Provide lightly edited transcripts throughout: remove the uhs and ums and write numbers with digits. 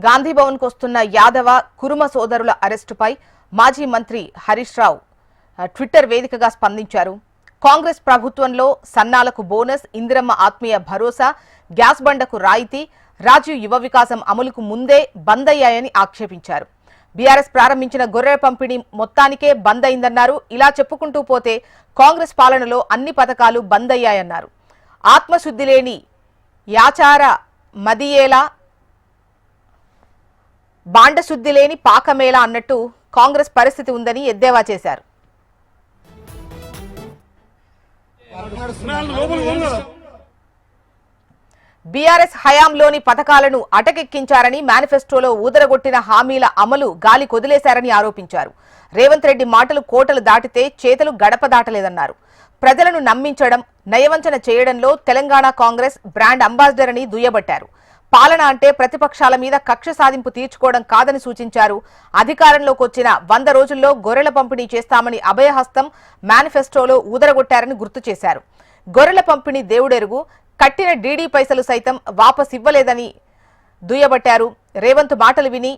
గాంధీభవన్కు వస్తున్న యాదవ కురుమ సోదరుల అరెస్టుపై మాజీ మంత్రి హరీష్ రావు ట్విట్టర్ వేదికగా స్పందించారు. కాంగ్రెస్ ప్రభుత్వంలో సన్నాలకు బోనస్, ఇందిరమ్మ ఆత్మీయ భరోసా, గ్యాస్ బండకు రాయితీ, రాజీవ్ యువ వికాసం అమలుకు ముందే బంద్ అయ్యాయని ఆక్షేపించారు. బీఆర్ఎస్ ప్రారంభించిన గొర్రెల పంపిణీ మొత్తానికే బంద్ అయిందన్నారు. ఇలా చెప్పుకుంటూ పోతే కాంగ్రెస్ పాలనలో అన్ని పథకాలు బంద్ అయ్యాయన్నారు. ఆత్మశుద్ధి లేని యాచార మదియేలా, బాండశుద్ధి లేని పాకమేళ అన్నట్టు కాంగ్రెస్ పరిస్థితి ఉందని ఎద్దేవా చేశారు. బీఆర్ఎస్ హయాంలోని పథకాలను అటకెక్కించారని, మేనిఫెస్టోలో ఊదరగొట్టిన హామీల అమలు గాలి కొదిలేశారని ఆరోపించారు. రేవంత్ రెడ్డి మాటలు కోటలు దాటితే చేతలు గడప దాటలేదన్నారు. ప్రజలను నమ్మించడం, నయవంచన చేయడంలో తెలంగాణ కాంగ్రెస్ బ్రాండ్ అంబాసిడర్ అని దుయ్యబట్టారు. పాలన అంటే ప్రతిపక్షాల మీద కక్ష సాధింపు తీర్చుకోవడం కాదని సూచించారు. అధికారంలోకి వచ్చిన 100 రోజుల్లో గొర్రెల పంపిణీ చేస్తామని అభయహస్తం మేనిఫెస్టోలో ఊదరగొట్టారని గుర్తు చేశారు. గొర్రెల పంపిణీ దేవుడెరుగు, కట్టిన డీడీ పైసలు సైతం వాపస్ ఇవ్వలేదని దుయ్యబట్టారు. రేవంత్ మాటలు విని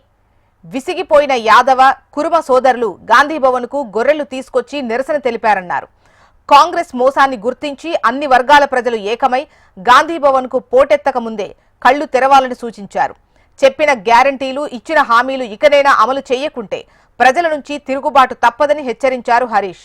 విసిగిపోయిన యాదవ కురుమ సోదరులు గాంధీభవన్కు గొర్రెలు తీసుకొచ్చి నిరసన తెలిపారన్నారు. కాంగ్రెస్ మోసాన్ని గుర్తించి అన్ని వర్గాల ప్రజలు ఏకమై గాంధీభవన్కు పోటెత్తక ముందే కళ్లు తెరవాలని సూచించారు. చెప్పిన గ్యారంటీలు, ఇచ్చిన హామీలు ఇకనైనా అమలు చేయకుంటే ప్రజల నుంచి తిరుగుబాటు తప్పదని హెచ్చరించారు హరీష్.